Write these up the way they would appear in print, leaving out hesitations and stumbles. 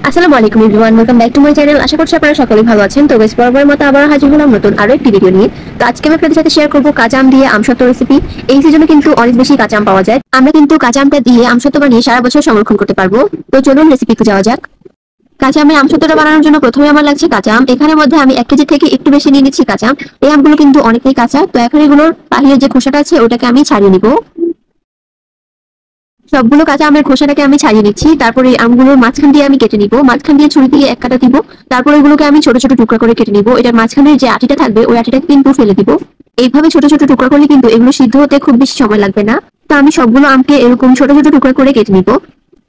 আসসালামু আলাইকুম everyone, welcome back to my channel. আশা করছি আপনারা সকলেই ভালো আছেন। তো গাইস, বরাবরের মতো আবার হাজির হলাম নতুন আরো একটি ভিডিও নিয়ে। তো আজকে আমি আপনাদের সাথে শেয়ার করব কাঁচা আম দিয়ে আমসত্ত্ব রেসিপি। এই সিজনে কিন্তু অনেক বেশি কাঁচা আম পাওয়া যায়। আমরা কিন্তু কাঁচা আমটা দিয়ে আমসত্ত্ব বানিয়ে সারা বছর সংরক্ষণ করতে পারবো। তো চলুন রেসিপিতে যাওয়া যাক। কাঁচা আমের আমসত্ত্বটা বানানোর জন্য প্রথমে আমার লাগছে কাঁচা আম। এখানের মধ্যে আমি 1 কেজি থেকে একটু বেশি নিয়ে নিচ্ছি কাঁচা আম। এই আমগুলো কিন্তু অনেকটাই কাঁচা, তো এখন এগুলোর বাহিরের যে খোসাটা আছে ওটাকে আমি ছাড়িয়ে নিব। সবগুলো কাঁচা আমের খোসাটাকে আমি ছাড়িয়ে নিচ্ছি। তারপরে এই আমগুলোর মাঝখান দিয়ে আমি কেটে নিব, মাঝখান দিয়ে ছুরি দিয়ে এক কাটা দিব। তারপর এগুলোকে আমি ছোট ছোট টুকরা করে কেটে নিব। এটার মাঝখানের যে আটিটা থাকবে ওই আটিটাকে কিন্তু ফেলে দিব। এইভাবে ছোট ছোট টুকরা করলে কিন্তু এগুলো সিদ্ধ হতে খুব বেশি সময় লাগবে না। তো আমি সবগুলো আমকে এরকম ছোট ছোট টুকরা করে কেটে নিব।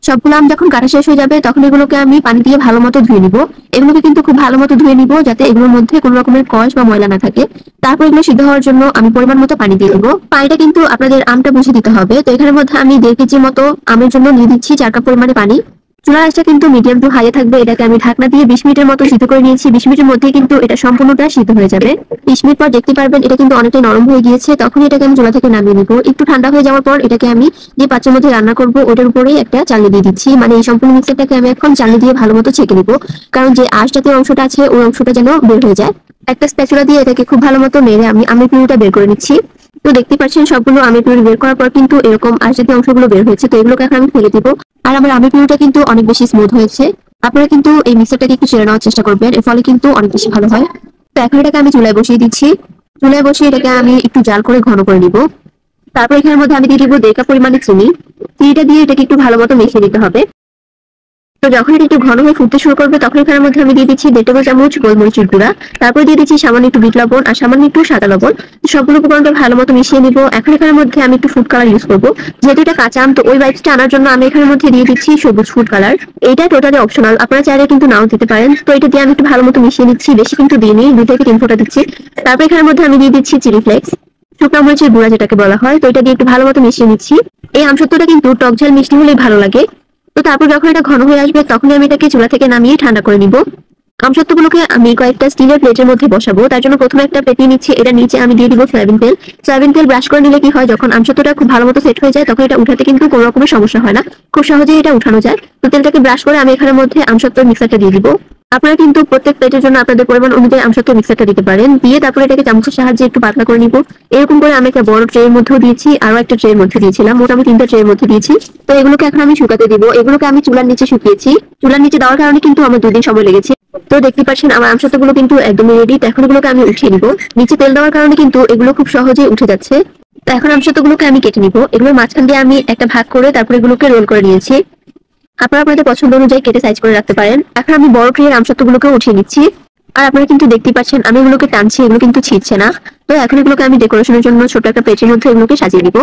সবগুলো আম যখন কাটা শেষ হয়ে যাবে তখন এগুলোকে আমি পানি দিয়ে ভালো মতো ধুয়ে নিব। এগুলোকে কিন্তু খুব ভালো মতো ধুয়ে নিব যাতে এগুলোর মধ্যে কোনো রকমের কষ বা ময়লা না থাকে। তারপর এগুলো সিদ্ধ হওয়ার জন্য আমি পরিমাণ মতো পানি দিয়ে দেবো। পানিটা কিন্তু আপনাদের আমটা বুঝে দিতে হবে। তো এখানের মধ্যে আমি 1.5 কেজি মতো আমের জন্য নিয়ে দিচ্ছি 4 কাপ পরিমাণে পানি। চুলার আঁচটা কিন্তু মিডিয়াম টু হাইয়ে থাকবে। এটাকে আমি ঢাকনা দিয়ে 20 মিনিটের মতো সিদ্ধ করে নিয়েছি। 20 মিনিটের মধ্যে কিন্তু এটা সম্পূর্ণটা সিদ্ধ হয়ে যাবে। 20 মিনিট পর দেখতে পারবেন এটা কিন্তু অনেকটাই নরম হয়ে গিয়েছে। তখন এটাকে আমি চুলা থেকে নামিয়ে নিব। একটু ঠান্ডা হয়ে যাওয়ার পর এটাকে আমি যে পাত্রের মধ্যে রান্না করব ওটার উপরেই একটা চালনি দিয়ে দিচ্ছি। মানে এই সম্পূর্ণ মিক্সারটাকে আমি এখন চালনি দিয়ে ভালো মতো ছেঁকে নিব, কারণ যে আঁশ জাতীয় অংশটা আছে ওই অংশটা যেন বের হয়ে যায়। একটা স্প্যাচুলা দিয়ে এটাকে খুব ভালো মতো নেড়ে আমি আমের পিউরিটা বের করে নিচ্ছি। তো দেখতে পাচ্ছেন সবগুলো আমের পিউরি বের করার পর কিন্তু এরকম আঁশ জাতীয় অংশগুলো বের হয়েছে। তো এগুলোকে এখন আমি ফেলে দিব। আর আমার আমের পিউরিটা কিন্তু অনেক বেশি স্মুথ হয়েছে। আপনারা কিন্তু এই মিক্সারটাকে একটু চেড়ে নেওয়ার চেষ্টা করবেন, এর ফলে কিন্তু অনেক বেশি ভালো হয়। তো এখন এটাকে আমি চুলায় বসিয়ে দিচ্ছি। চুলায় বসিয়ে এটাকে আমি একটু জাল করে ঘন করে নিব। তারপর এখানের মধ্যে আমি দিয়ে দিব 1.5 কাপ পরিমাণে চিনি। চিনিটা দিয়ে এটাকে একটু ভালো মতো মিশিয়ে নিতে হবে। তো যখন এটা একটু ঘন হয়ে ফুটতে শুরু করবে তখন এখানের মধ্যে আমি দিয়ে দিচ্ছি 1.5 টেবিল চামচ গোলমরিচের গুঁড়া। তারপর দিয়ে দিচ্ছি সামান্য একটু বিট লবণ আর সামান্য একটু সাদা লবণ। সবগুলো উপকরণকে ভালো মতো মিশিয়ে নিব। এখন এখানের মধ্যে আমি একটু ফুড কালার ইউজ করবো, যেহেতু এটা কাঁচা আম তো ওই ভাইবসটা আনার জন্য আমি এখানের মধ্যে দিয়ে দিচ্ছি সবুজ ফুড কালার। এটা টোটালি অপশনাল, আপনারা চাইলে কিন্তু নাও দিতে পারেন। তো এটা দিয়ে আমি একটু ভালো মতো মিশিয়ে নিচ্ছি, বেশি কিন্তু দিইনি, 2 থেকে 3 ফোঁটা দিচ্ছি। তারপর এখানের মধ্যে আমি দিয়ে দিচ্ছি চিলি ফ্লেক্স, শুকনো মরিচের গুঁড়া যেটাকে বলা হয়। তো এটা দিয়ে একটু ভালো মতো মিশিয়ে নিচ্ছি। এই আমসত্ত্বটা কিন্তু টক ঝাল মিষ্টি হলেই ভালো লাগে। তো তারপর যখন এটা ঘন হয়ে আসবে তখন আমি এটাকে চুলা থেকে নামিয়ে ঠান্ডা করে নিব। আমসত্ত্বগুলোকে আমি কয়েকটা স্টিলের প্লেটের মধ্যে বসাবো। তার জন্য প্রথমে একটা প্লেট নিয়ে নিচ্ছি, এটা নিচে আমি দিয়ে দিব সয়াবিন তেল। সয়াবিন তেল ব্রাশ করে নিলে কি হয়, যখন আমসত্ত্বটা খুব ভালো মতো সেট হয়ে যায় তখন এটা উঠাতে কিন্তু কোনো রকমের সমস্যা হয় না, খুব সহজেই এটা উঠানো যায়। তো তেলটাকে ব্রাশ করে আমি এখানের মধ্যে আমসত্ত্ব মিক্সারটা দিয়ে দিব। আপনারা কিন্তু প্রত্যেক প্লেটের জন্য আপনাদের পরিমাণ অনুযায়ী আমসত্ত্ব মিক্সারটা দিতে পারেন। দিয়ে তারপরে এটাকে চামচের সাহায্যে একটু পাতলা করে নিব। এরকম করে আমি একটা বড় ট্রের মধ্যেও দিয়েছি, আরো একটা ট্রের মধ্যে দিয়েছিলাম, মোটামুটি 3টা ট্রের মধ্যে দিয়েছি। তো এগুলোকে এখন আমি শুকাতে দিব। এগুলোকে আমি চুলার নিচে শুকিয়েছি। চুলার নিচে দেওয়ার কারণে কিন্তু আমার 2 দিন সময় লেগেছে। তো দেখতে পাচ্ছেন আমার আমসত্ত্বগুলো কিন্তু একদমই রেডি। তো এখন এগুলোকে আমি উঠিয়ে নিব। নিচে তেল দেওয়ার কারণে কিন্তু এগুলো খুব সহজেই উঠে যাচ্ছে। তো এখন আমসত্ত্বগুলোকে আমি কেটে নিব। এগুলোর মাঝখান দিয়ে আমি একটা ভাগ করে তারপর এগুলোকে রোল করে নিয়েছি। আপনারা আপনাদের পছন্দ অনুযায়ী কেটে সাইজ করে রাখতে পারেন। এখন আমি বড় ট্রের আমসত্ত্বগুলোকে উঠিয়ে নিচ্ছি। আর আপনারা কিন্তু দেখতে পাচ্ছেন আমি এগুলোকে টানছি, এগুলো কিন্তু ছিঁড়ছে না। তো এখন এগুলোকে আমি ডেকোরেশনের জন্য ছোট একটা প্লেটের মধ্যে এগুলোকে সাজিয়ে দিব।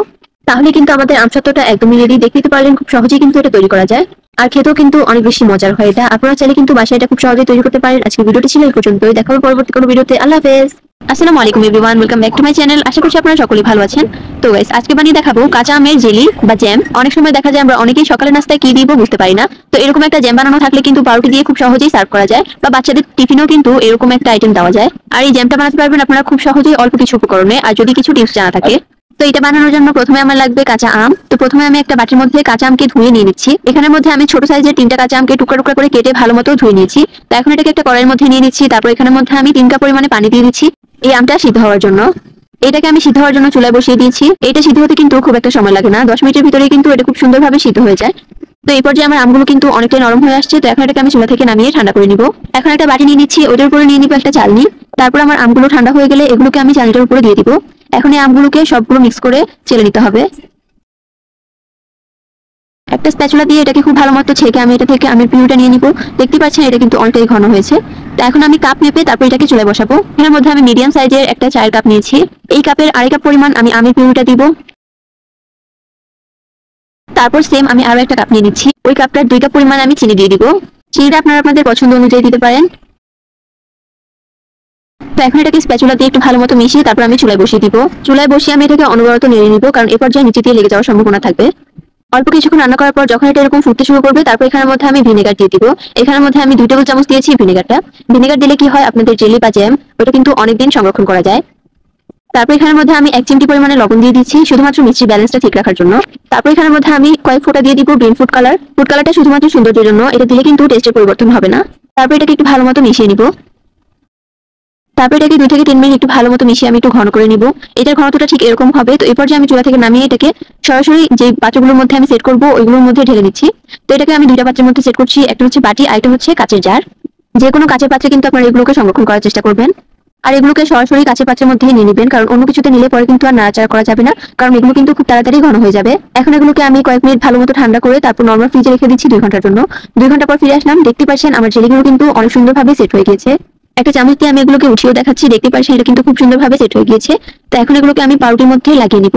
তাহলে কিন্তু আমাদের আমসত্ত্বটা একদমই রেডি। দেখতে পারলেন খুব সহজেই কিন্তু এটা তৈরি করা যায়। আর খেতেও কিন্তু অনেক বেশি মজার হয় এটা। আপনারা চাইলে কিন্তু বাসায় এটা খুব সহজেই তৈরি করতে পারেন। আজকে ভিডিওটি ছিল এই পর্যন্তই। দেখা হবে পরবর্তী কোনো ভিডিওতে। আল্লাহ হাফেজ। আসসালামু আলাইকুম everyone, welcome back to my channel. আশা করছি আপনারা সকলেই ভালো আছেন। তো গাইস, আজকে বানিয়ে দেখাবো কাঁচা আমের জেলি বা জ্যাম। অনেক সময় দেখা যায় আমরা অনেকেই সকালে নাস্তায় কি দিব বুঝতে পারি না। তো এরকম একটা জ্যাম বানানো থাকলে কিন্তু পাউরুটি দিয়ে খুব সহজেই সার্ভ করা যায়, বা বাচ্চাদের টিফিনেও কিন্তু এরকম একটা আইটেম দেওয়া যায়। আর এই জ্যামটা বানাতে পারবেন আপনারা খুব সহজেই অল্প কিছু উপকরণে, আর যদি কিছু টিপস জানা থাকে। তো এটা বানানোর জন্য প্রথমে আমার লাগবে কাঁচা আম। তো প্রথমে আমি একটা বাটির মধ্যে কাঁচা আমকে ধুয়ে নিয়ে নিচ্ছি। এখানের মধ্যে আমি ছোট সাইজের 3টা কাঁচা আমকে টুকরা টুকরা করে কেটে ভালো মতো ধুয়ে নিয়েছি। তো এখন এটাকে একটা কড়াইয়ের মধ্যে নিয়ে নিচ্ছি। তারপর এখানের মধ্যে আমি 3 কাপ পরিমাণে পানি দিয়ে দিচ্ছি এই আমটা সিদ্ধ হওয়ার জন্য। এটাকে আমি সিদ্ধ হওয়ার জন্য চুলায় বসিয়ে দিয়েছি। এটা সিদ্ধ হতে কিন্তু খুব একটা সময় লাগে না, 10 মিনিটের ভিতরেই কিন্তু এটা খুব সুন্দরভাবে সিদ্ধ হয়ে যায়। তো এই পর্যায়ে আমার আমগুলো কিন্তু অনেকটাই নরম হয়ে আসছে। তো এখন এটাকে আমি চুলা থেকে নামিয়ে ঠান্ডা করে নিব। এখন একটা বাটি নিয়ে নিচ্ছি, ওটার উপরে নিয়ে নিব একটা চালনি। তারপর আমার আমগুলো ঠান্ডা হয়ে গেলে এগুলোকে আমি চালনিটার উপরে দিয়ে দিব। এখন এই আমগুলোকে সবগুলো মিক্স করে চেলে নিতে হবে। একটা স্প্যাচুলা দিয়ে এটাকে খুব ভালো মতো ছেঁকে আমি এটা থেকে আমের পিউরিটা নিয়ে নিব। দেখতে পাচ্ছেন এটা কিন্তু অনেকটাই ঘন হয়েছে। তো এখন আমি কাপ মেপে তারপর এটাকে চুলায় বসাবো। এর মধ্যে আমি মিডিয়াম সাইজের একটা চায়ের কাপ নিয়েছি। এই কাপের আড়াই কাপ পরিমাণ আমি আমের পিউরিটা দিব। তারপর সেম আমি আরো একটা কাপ নিয়ে নিচ্ছি, ওই কাপটার 2 কাপ পরিমাণ আমি চিনি দিয়ে দিব। চিনিটা আপনারা আপনাদের পছন্দ অনুযায়ী দিতে পারেন। তো এখন এটাকে স্প্যাচুলা দিয়ে একটু ভালো মতো মিশিয়ে তারপর আমি চুলায় বসিয়ে দিব। চুলায় বসিয়ে আমি এটাকে অনবরত নেড়ে নিব, কারণ এ পর্যায়ে নিচে দিয়ে লেগে যাওয়ার সম্ভাবনা থাকবে। অল্প কিছুক্ষণ রান্না করার পর যখন এটা এরকম ফুটতে শুরু করবে তারপর এখানের মধ্যে আমি ভিনেগার দিয়ে দিব। এখানের মধ্যে আমি 2 টেবিল চামচ দিয়েছি ভিনেগারটা। ভিনেগার দিলে কি হয়, আপনাদের জেলি বা জ্যাম ওটা কিন্তু অনেকদিন সংরক্ষণ করা যায়। তারপর এখানের মধ্যে আমি 1 চিমটি পরিমাণে লবণ দিয়ে দিচ্ছি শুধুমাত্র মিষ্টির ব্যালেন্সটা ঠিক রাখার জন্য। তারপর এখানের মধ্যে আমি কয়েক ফোঁটা দিয়ে দিব গ্রিন ফুড কালার। ফুড কালারটা শুধুমাত্র সৌন্দর্যের জন্য, এটা দিলে কিন্তু টেস্টের পরিবর্তন হবে না। তারপর এটাকে একটু ভালো মতো মিশিয়ে নিব। তারপর এটাকে 2 থেকে 3 মিনিট একটু ভালো মতো মিশিয়ে আমি একটু ঘন করে নিব। এটার ঘনত্বটা ঠিক এরকম হবে। তো এরপর যে আমি চুলা থেকে নামিয়ে এটাকে সরাসরি যে পাত্রগুলোর মধ্যে আমি সেট করব ওইগুলোর মধ্যে ঢেলে দিচ্ছি। তো এটাকে আমি 2টা পাত্রের মধ্যে সেট করছি, একটা হচ্ছে বাটি আর একটা হচ্ছে কাচের জার। যে কোনো কাচের পাত্রে কিন্তু আপনারা এগুলোকে সংরক্ষণ করার চেষ্টা করবেন। আর এগুলোকে সরাসরি কাচের পাত্রের মধ্যে নিয়ে নেবেন, কারণ অন্য কিছুতে নিলে পরে কিন্তু আর নাড়াচাড়া করা যাবে না, কারণ এগুলো কিন্তু খুব তাড়াতাড়ি ঘন হয়ে যাবে। এখন এগুলোকে আমি কয়েক মিনিট ভালো মতো ঠান্ডা করে তারপর নরমাল ফ্রিজে রেখে দিচ্ছি 2 ঘন্টার জন্য। 2 ঘন্টা পর ফিরে আসলাম, দেখতে পাচ্ছেন আমার জেলিগুলো কিন্তু অনেক সুন্দরভাবে সেট হয়ে গিয়েছে। একটা চামচ দিয়ে আমি এগুলোকে উঠিয়েও দেখাচ্ছি, দেখতে পাচ্ছেন এটা কিন্তু খুব সুন্দরভাবে সেট হয়ে গিয়েছে। তো এখন এগুলোকে আমি পাউরুটির মধ্যে লাগিয়ে নিব।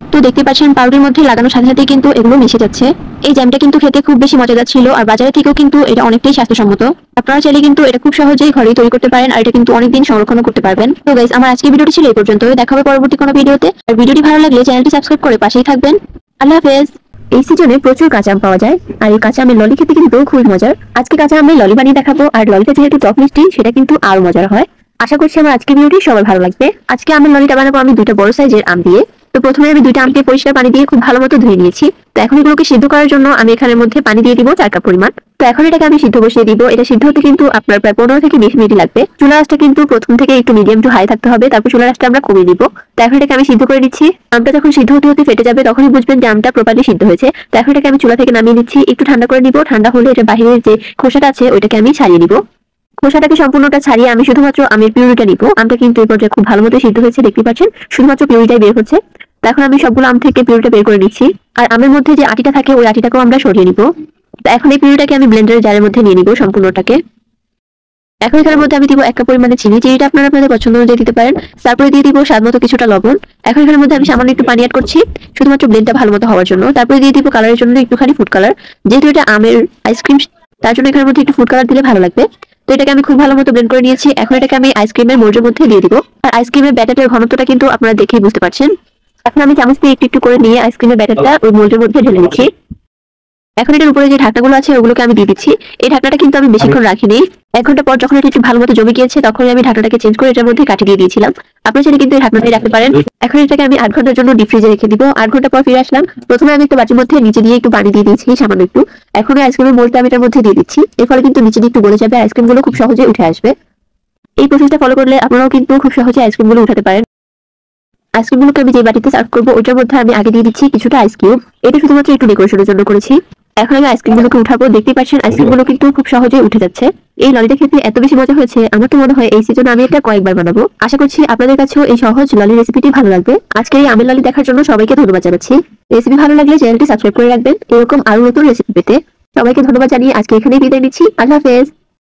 তো দেখতে পাচ্ছেন পাউরুটির মধ্যে লাগানোর সাথে সাথে কিন্তু এগুলো মিশে যাচ্ছে। এই জ্যামটা কিন্তু খেতে খুব বেশি মজাদার ছিল, আর বাজারে থেকেও কিন্তু এটা অনেকটাই স্বাস্থ্যসম্মত। আপনারা চাইলে কিন্তু এটা খুব সহজেই ঘরেই তৈরি করতে পারেন, আর এটা কিন্তু অনেকদিন সংরক্ষণ করতে পারবেন। তো গাইস, আমার আজকের ভিডিওটি ছিল এই পর্যন্ত। দেখা হবে পরবর্তী কোনো ভিডিওতে। আর ভিডিওটি ভালো লাগলে চ্যানেলটি সাবস্ক্রাইব করে পাশেই থাকবেন। আল্লাহ হাফেজ। এই সিজনে প্রচুর কাঁচা আম পাওয়া যায়, আর এই কাঁচা আমের ললি খেতে কিন্তু খুব মজার। আজকে কাঁচা আমের ললি বানিয়ে দেখাবো, আর ললিটা যেহেতু টক মিষ্টি সেটা কিন্তু আরো মজার হয়। আশা করছি আমার আজকের ভিডিওটি সবার ভালো লাগবে। আজকে আমের ললিটা বানাবো আমি 2টা বড় সাইজের আম দিয়ে। তো প্রথমে আমি 2টা আমকে পরিষ্কার পানি দিয়ে খুব ভালো মতো ধুয়ে নিয়েছি। তো এখন এগুলোকে সিদ্ধ করার জন্য আমি এখানের মধ্যে পানি দিয়ে দিব 4 কাপ পরিমাণ। তো এখন এটাকে আমি সিদ্ধ বসিয়ে দিব। এটা সিদ্ধ হতে কিন্তু আপনার প্রায় 15 থেকে 20 মিনিট লাগবে। চুলা আঁচটা কিন্তু প্রথম থেকে একটু মিডিয়াম টু হাই থাকতে হবে, তারপর চুলা আঁচটা আমরা কমিয়ে দিব। তো এখন এটাকে আমি সিদ্ধ করে নিচ্ছি। আমটা যখন সিদ্ধ হতে হতে ফেটে যাবে তখনই বুঝবেন যে আমটা প্রপারলি সিদ্ধ হয়েছে। তো এখন এটাকে আমি চুলা থেকে নামিয়ে নিচ্ছি, একটু ঠান্ডা করে নিব। ঠান্ডা হলে এটা বাহিরের যে খোসাটা আছে ওইটাকে আমি ছাড়িয়ে নিব। খোসাটাকে সম্পূর্ণটা ছাড়িয়ে আমি শুধুমাত্র আমের পিউরিটা নিব। আমটা কিন্তু এই পর্যায়ে খুব ভালো মতো সিদ্ধ হয়েছে, দেখতে পাচ্ছেন শুধুমাত্র পিউরিটাই বের হচ্ছে। তো এখন আমি সবগুলো আম থেকে পিউরিটা বের করে নিচ্ছি। আর আমের মধ্যে যে আটিটা থাকে ওই আটিটাকেও আমরা সরিয়ে নিব। তো এখন এই পিউরিটাকে আমি ব্লেন্ডারের জারের মধ্যে নিয়ে নিব সম্পূর্ণটাকে। এখন এখানের মধ্যে আমি দিব 1 কাপ পরিমাণে চিনি, চিনিটা আপনারা আপনাদের পছন্দ অনুযায়ী দিতে পারেন। তারপরে দিয়ে দিব স্বাদ মতো কিছুটা লবণ। এখন এখানের মধ্যে আমি সামান্য একটু পানি অ্যাড করছি শুধুমাত্র ব্লেন্ডটা ভালো মতো হওয়ার জন্য। তারপরে দিয়ে দিব কালারের জন্য একটুখানি ফুড কালার, যেহেতু এটা আমের আইসক্রিম তার জন্য এখানের মধ্যে একটু ফুড কালার দিলে ভালো লাগবে। তো এটাকে আমি খুব ভালো মতো ব্লেন্ড করে নিয়েছি। এখন এটাকে আমি আইসক্রিমের মোল্ডের মধ্যে দিয়ে দিব। আর আইসক্রিমের ব্যাটারের ঘনত্বটা কিন্তু আপনারা দেখেই বুঝতে পারছেন। এখন আমি চামচ দিয়ে একটু একটু করে নিয়ে আইসক্রিমের ব্যাটারটা ওই মোল্ডের মধ্যে ঢেলে নিচ্ছি। এখন এটার উপরে যে ঢাকনাগুলো আছে ওগুলোকে আমি দিয়ে দিচ্ছি। এই ঢাকনাটা কিন্তু আমি বেশিক্ষণ রাখিনি। 1 ঘন্টা পর যখন এটা একটু ভালো মতো জমে গিয়েছে তখনই আমি ঢাকনাটাকে চেঞ্জ করে এটার মধ্যে কাটি দিয়ে দিয়েছিলাম। আপনারা চাইলে কিন্তু এই ঢাকনাটাই রাখতে পারেন। এখন এটাকে আমি 8 ঘন্টার জন্য ডিপ ফ্রিজে রেখে দিব। 8 ঘন্টা পর ফিরে আসলাম। প্রথমে আমি একটা বাটির মধ্যে নিচে দিয়ে একটু পানি দিয়ে দিয়েছি সামান্য একটু। এখন এই আইসক্রিমের মোল্ডটা আমি এটার মধ্যে দিয়ে দিচ্ছি। এর ফলে কিন্তু নিচে দিয়ে একটু গলে যাবে, আইসক্রিমগুলো খুব সহজে উঠে আসবে। এই প্রসেসটা ফলো করলে আপনারাও কিন্তু খুব সহজে আইসক্রিমগুলো উঠাতে পারেন। আইসক্রিমগুলোকে আমি যে বাটিতে সার্ভ করবো ওইটার মধ্যে আমি আগে দিয়ে দিচ্ছি কিছুটা আইস কিউব। এটা শুধুমাত্র একটু ডেকোরেশনের জন্য করেছি। এখন আমি আইসক্রিমগুলোকে উঠাবো, দেখতেই পাচ্ছেন আইসক্রিমগুলো কিন্তু খুব সহজেই উঠে যাচ্ছে। এই ললিটা খেতে এত বেশি মজা হয়েছে, আমার তো মনে হয় এই সিজনে আমি এটা কয়েকবার বানাবো। আশা করছি আপনাদের কাছেও এই সহজ ললি রেসিপিটি ভালো লাগবে। আজকের এই আমের ললি দেখার জন্য সবাইকে ধন্যবাদ জানাচ্ছি। রেসিপি ভালো লাগলে চ্যানেলটি সাবস্ক্রাইব করে রাখবেন এরকম আরো নতুন রেসিপি পেতে। সবাইকে ধন্যবাদ জানিয়ে আজকে এখানেই বিদায় নিচ্ছি। আল্লাহ হাফেজ।